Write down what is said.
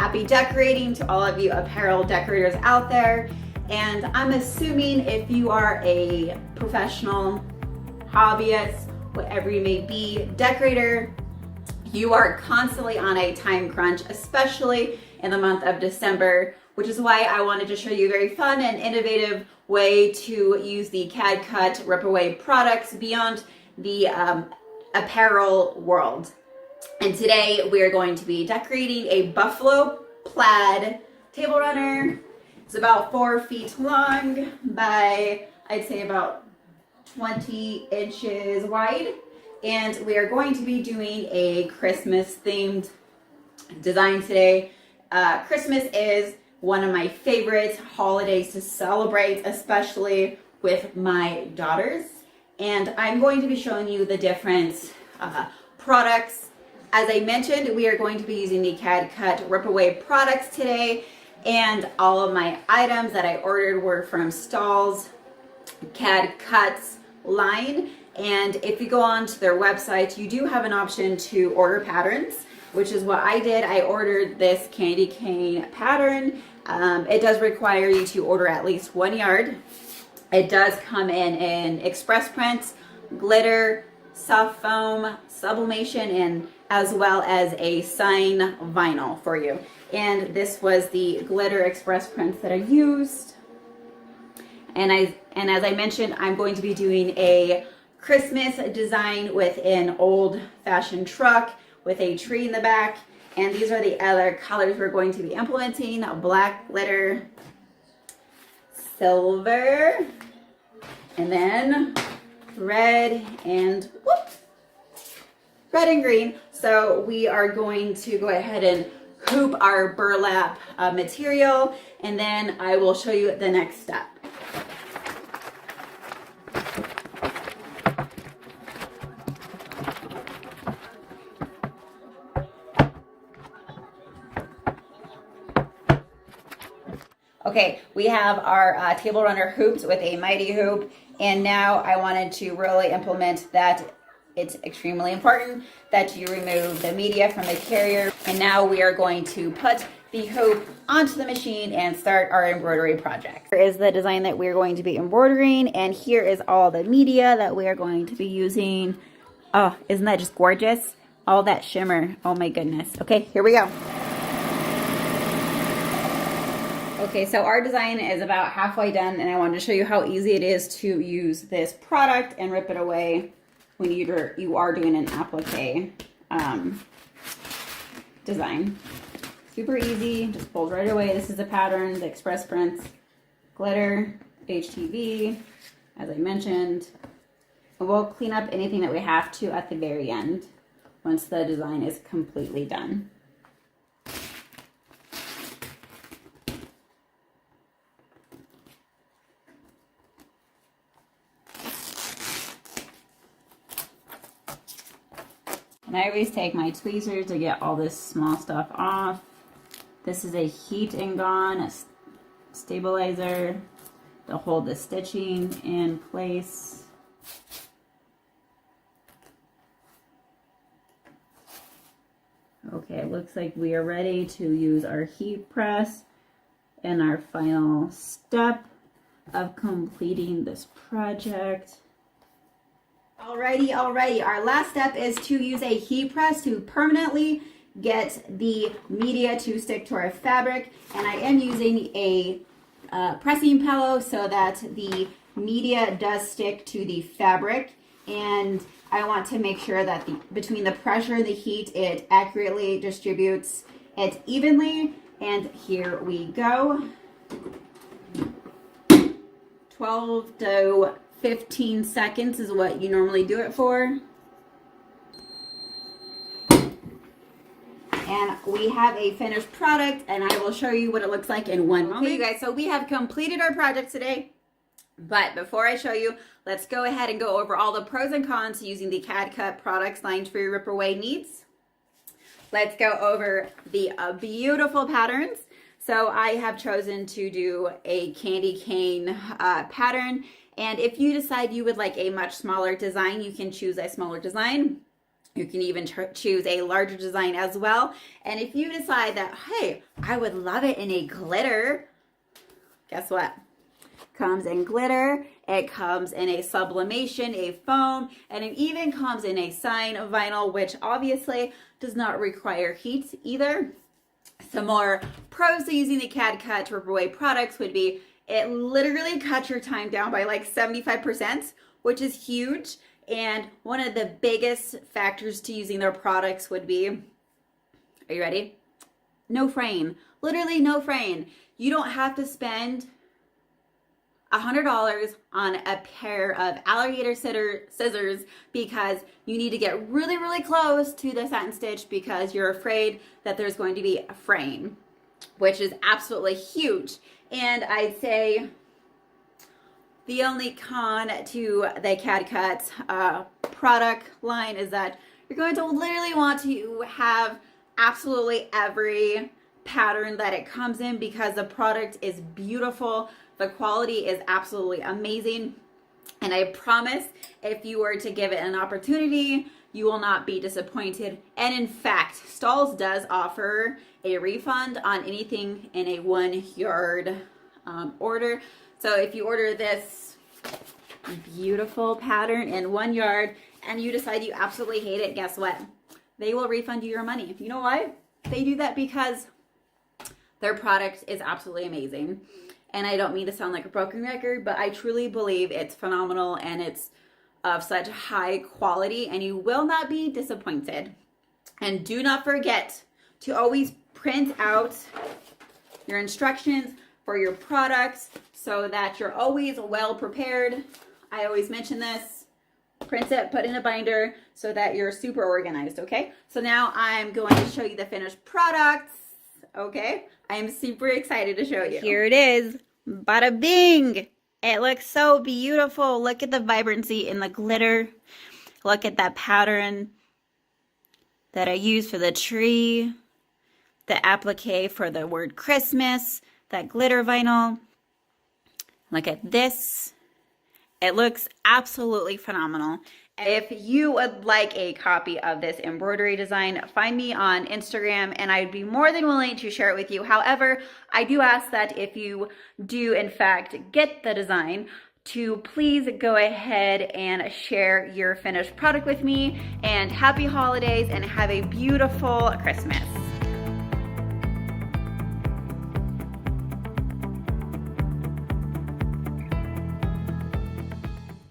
happy decorating to all of you apparel decorators out there. And I'm assuming if you are a professional, hobbyist, whatever you may be, decorator, you are constantly on a time crunch, especially in the month of December, which is why I wanted to show you a very fun and innovative way to use the Cad Cut Rip-Away products beyond the apparel world. And today we are going to be decorating a buffalo plaid table runner. It's about 4 feet long by, I'd say, about 20 inches wide. And we are going to be doing a Christmas themed design today. Christmas is one of my favorite holidays to celebrate, especially with my daughters. And I'm going to be showing you the different products. As I mentioned, we are going to be using the Cad Cut Rip-Away products today. And all of my items that I ordered were from Stahl's Cad Cuts line. And if you go on to their website, you do have an option to order patterns, which is what I did. I ordered this candy cane pattern. It does require you to order at least 1 yard. It does come in express print, glitter, soft foam, sublimation, and as well as a sign vinyl for you. And this was the glitter express prints that I used. And as I mentioned, I'm going to be doing a Christmas design with an old-fashioned truck with a tree in the back. And these are the other colors we're going to be implementing: black glitter, silver, and then red and red and green. So we are going to go ahead and hoop our burlap material, and then I will show you the next step. Okay, we have our table runner hooped with a mighty hoop, and now I wanted to really implement that. It's extremely important that you remove the media from the carrier. And now we are going to put the hoop onto the machine and start our embroidery project. Here is the design that we're going to be embroidering, and here is all the media that we are going to be using. Oh, isn't that just gorgeous? All that shimmer, oh my goodness. Okay, here we go. Okay, so our design is about halfway done, and I wanted to show you how easy it is to use this product and rip it away when you are doing an applique design. Super easy, just folds right away. This is the pattern, the express prints, glitter, HTV, as I mentioned. And we'll clean up anything that we have to at the very end once the design is completely done. And I always take my tweezers to get all this small stuff off. This is a heat and gone, a stabilizer to hold the stitching in place. Okay, it looks like we are ready to use our heat press and our final step of completing this project. Alrighty, our last step is to use a heat press to permanently get the media to stick to our fabric. And I am using a pressing pillow so that the media does stick to the fabric. And I want to make sure that between the pressure and the heat, it accurately distributes it evenly. And here we go. 12 to 15 seconds is what you normally do it for. And we have a finished product, and I will show you what it looks like in one moment. Okay, you guys, so we have completed our project today. But before I show you, let's go ahead and go over all the pros and cons to using the Cad Cut products lined for your rip-away needs. Let's go over the beautiful patterns. So I have chosen to do a candy cane pattern. And if you decide you would like a much smaller design, you can choose a smaller design. You can even choose a larger design as well. And if you decide that, hey, I would love it in a glitter, guess what? Comes in glitter, it comes in a sublimation, a foam, and it even comes in a sign vinyl, which obviously does not require heat either. Some more pros to using the Cad Cut to rip away products would be it literally cuts your time down by like 75%, which is huge. And one of the biggest factors to using their products would be, are you ready? No fraying. Literally no fraying. You don't have to spend $100 on a pair of alligator scissors because you need to get really, really close to the satin stitch because you're afraid that there's going to be a fraying, which is absolutely huge. And I'd say the only con to the Cad Cut product line is that you're going to literally want to have absolutely every pattern that it comes in because the product is beautiful. The quality is absolutely amazing. And I promise if you were to give it an opportunity, you will not be disappointed. And in fact, Stahl's does offer a refund on anything in a 1 yard order. So if you order this beautiful pattern in 1 yard and you decide you absolutely hate it, guess what? They will refund you your money. You know why? They do that because their product is absolutely amazing. And I don't mean to sound like a broken record, but I truly believe it's phenomenal and it's of such high quality and you will not be disappointed. And do not forget to always print out your instructions for your products so that you're always well prepared. I always mention this. Print it, put it in a binder so that you're super organized, okay? So now I'm going to show you the finished products, okay? I'm super excited to show you. Here it is. Bada bing! It looks so beautiful. Look at the vibrancy in the glitter. Look at that pattern that I used for the tree. The applique for the word Christmas. That glitter vinyl. Look at this. It looks absolutely phenomenal. If you would like a copy of this embroidery design, find me on Instagram and I'd be more than willing to share it with you. However, I do ask that if you do in fact get the design, to please go ahead and share your finished product with me. And happy holidays and have a beautiful Christmas.